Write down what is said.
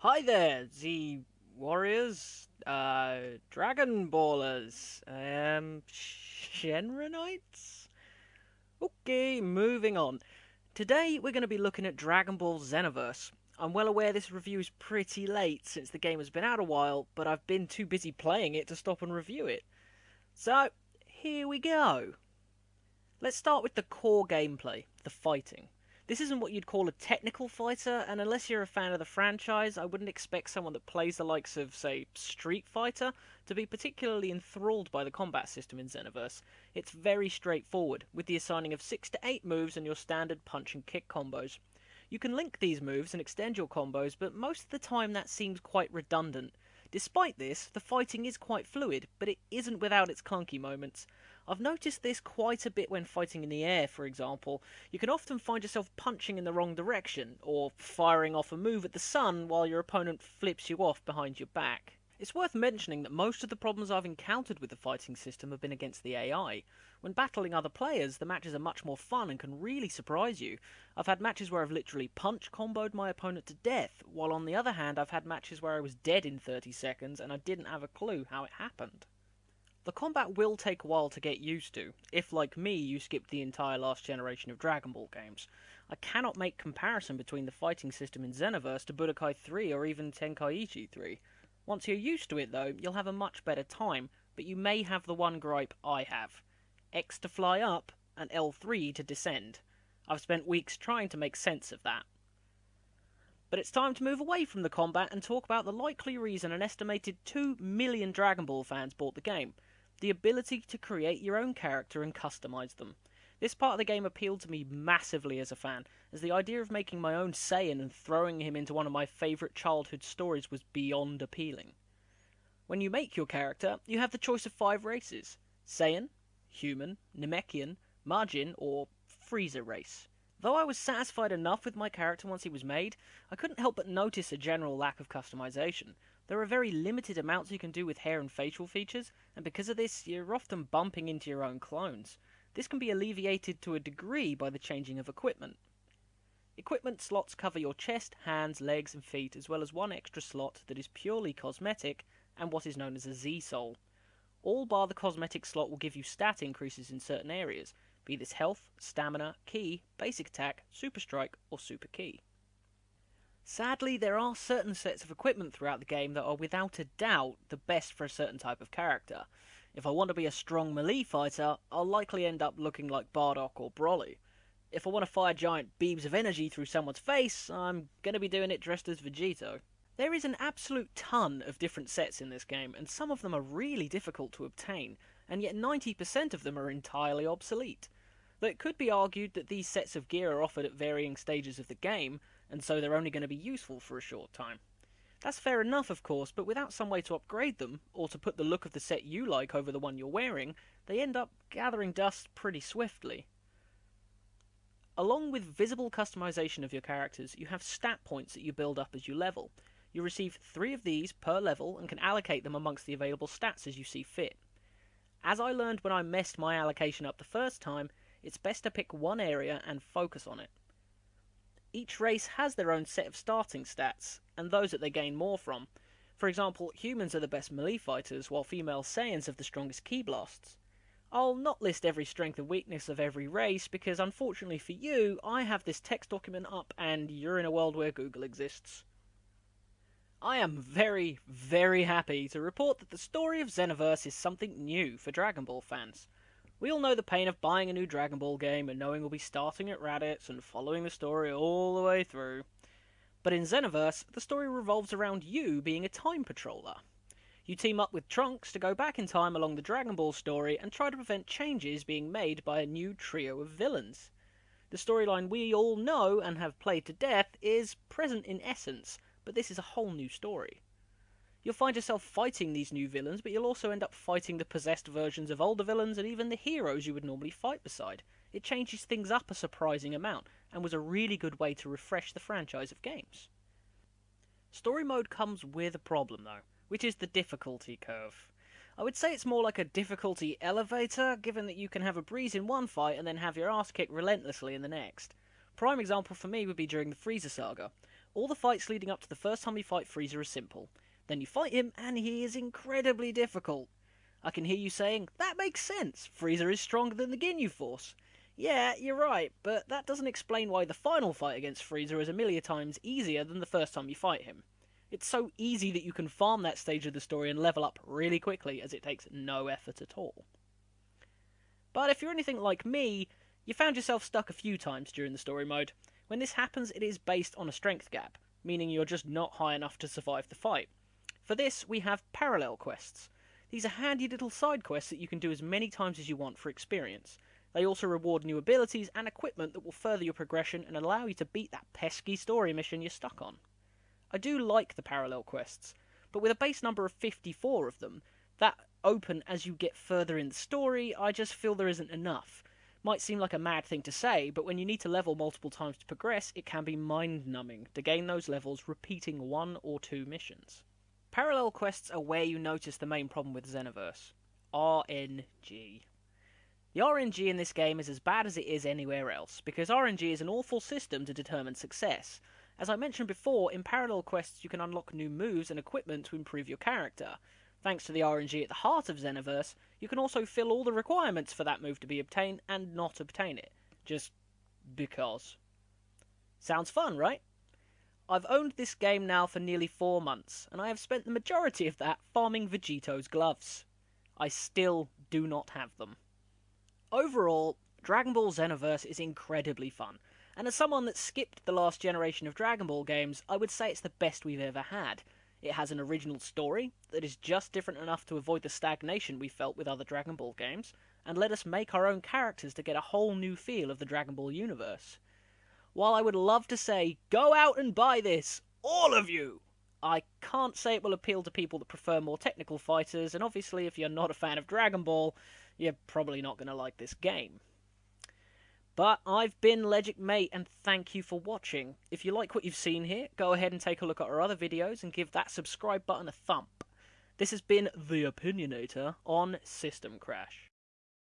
Hi there, the warriors, dragon ballers, Shenra Knights? Okay, moving on. Today we're going to be looking at Dragon Ball Xenoverse. I'm well aware this review is pretty late since the game has been out a while, but I've been too busy playing it to stop and review it. So, here we go. Let's start with the core gameplay, the fighting. This isn't what you'd call a technical fighter, and unless you're a fan of the franchise, I wouldn't expect someone that plays the likes of, say, Street Fighter to be particularly enthralled by the combat system in Xenoverse. It's very straightforward, with the assigning of 6 to 8 moves and your standard punch and kick combos. You can link these moves and extend your combos, but most of the time that seems quite redundant. Despite this, the fighting is quite fluid, but it isn't without its clunky moments. I've noticed this quite a bit when fighting in the air, for example. You can often find yourself punching in the wrong direction, or firing off a move at the sun while your opponent flips you off behind your back. It's worth mentioning that most of the problems I've encountered with the fighting system have been against the AI. When battling other players, the matches are much more fun and can really surprise you. I've had matches where I've literally punch comboed my opponent to death, while on the other hand I've had matches where I was dead in 30 seconds and I didn't have a clue how it happened. The combat will take a while to get used to, if like me you skipped the entire last generation of Dragon Ball games. I cannot make comparison between the fighting system in Xenoverse to Budokai 3 or even Tenkaichi 3. Once you're used to it though, you'll have a much better time, but you may have the one gripe I have. X to fly up, and L3 to descend. I've spent weeks trying to make sense of that. But it's time to move away from the combat and talk about the likely reason an estimated 2 million Dragon Ball fans bought the game. The ability to create your own character and customize them. This part of the game appealed to me massively as a fan, as the idea of making my own Saiyan and throwing him into one of my favourite childhood stories was beyond appealing. When you make your character, you have the choice of 5 races: Saiyan, Human, Namekian, Majin, or Frieza race. Though I was satisfied enough with my character once he was made, I couldn't help but notice a general lack of customization. There are very limited amounts you can do with hair and facial features, and because of this, you're often bumping into your own clones. This can be alleviated to a degree by the changing of equipment. Equipment slots cover your chest, hands, legs, and feet, as well as one extra slot that is purely cosmetic and what is known as a Z-Soul. All bar the cosmetic slot will give you stat increases in certain areas, be this health, stamina, ki, basic attack, super strike, or super ki. Sadly, there are certain sets of equipment throughout the game that are without a doubt the best for a certain type of character. If I want to be a strong melee fighter, I'll likely end up looking like Bardock or Broly. If I want to fire giant beams of energy through someone's face, I'm going to be doing it dressed as Vegito. There is an absolute ton of different sets in this game, and some of them are really difficult to obtain, and yet 90% of them are entirely obsolete. Though it could be argued that these sets of gear are offered at varying stages of the game, and so they're only going to be useful for a short time. That's fair enough, of course, but without some way to upgrade them, or to put the look of the set you like over the one you're wearing, they end up gathering dust pretty swiftly. Along with visible customization of your characters, you have stat points that you build up as you level. You receive 3 of these per level and can allocate them amongst the available stats as you see fit. As I learned when I messed my allocation up the first time, it's best to pick one area and focus on it. Each race has their own set of starting stats, and those that they gain more from. For example, humans are the best melee fighters, while female Saiyans have the strongest ki blasts. I'll not list every strength and weakness of every race, because unfortunately for you, I have this text document up and you're in a world where Google exists. I am very, very happy to report that the story of Xenoverse is something new for Dragon Ball fans. We all know the pain of buying a new Dragon Ball game and knowing we'll be starting at Raditz and following the story all the way through. But in Xenoverse, the story revolves around you being a time patroller. You team up with Trunks to go back in time along the Dragon Ball story and try to prevent changes being made by a new trio of villains. The storyline we all know and have played to death is present in essence, but this is a whole new story. You'll find yourself fighting these new villains, but you'll also end up fighting the possessed versions of older villains and even the heroes you would normally fight beside. It changes things up a surprising amount, and was a really good way to refresh the franchise of games. Story mode comes with a problem though, which is the difficulty curve. I would say it's more like a difficulty elevator, given that you can have a breeze in one fight and then have your ass kicked relentlessly in the next. Prime example for me would be during the Frieza saga. All the fights leading up to the first time you fight Frieza are simple. Then you fight him, and he is incredibly difficult. I can hear you saying, that makes sense, Frieza is stronger than the Ginyu Force. Yeah, you're right, but that doesn't explain why the final fight against Frieza is a million times easier than the first time you fight him. It's so easy that you can farm that stage of the story and level up really quickly, as it takes no effort at all. But if you're anything like me, you found yourself stuck a few times during the story mode. When this happens, it is based on a strength gap, meaning you're just not high enough to survive the fight. For this, we have parallel quests. These are handy little side quests that you can do as many times as you want for experience. They also reward new abilities and equipment that will further your progression and allow you to beat that pesky story mission you're stuck on. I do like the parallel quests, but with a base number of 54 of them, that open as you get further in the story, I just feel there isn't enough. Might seem like a mad thing to say, but when you need to level multiple times to progress, it can be mind-numbing to gain those levels repeating 1 or 2 missions. Parallel quests are where you notice the main problem with Xenoverse. RNG. The RNG in this game is as bad as it is anywhere else, because RNG is an awful system to determine success. As I mentioned before, in parallel quests you can unlock new moves and equipment to improve your character. Thanks to the RNG at the heart of Xenoverse, you can also fill all the requirements for that move to be obtained and not obtain it. Just because. Sounds fun, right? I've owned this game now for nearly 4 months, and I have spent the majority of that farming Vegito's gloves. I still do not have them. Overall, Dragon Ball Xenoverse is incredibly fun, and as someone that skipped the last generation of Dragon Ball games, I would say it's the best we've ever had. It has an original story that is just different enough to avoid the stagnation we felt with other Dragon Ball games, and let us make our own characters to get a whole new feel of the Dragon Ball universe. While I would love to say, go out and buy this, all of you, I can't say it will appeal to people that prefer more technical fighters, and obviously if you're not a fan of Dragon Ball, you're probably not going to like this game. But I've been Legic Mate, and thank you for watching. If you like what you've seen here, go ahead and take a look at our other videos and give that subscribe button a thump. This has been the Opinionator on System Crash.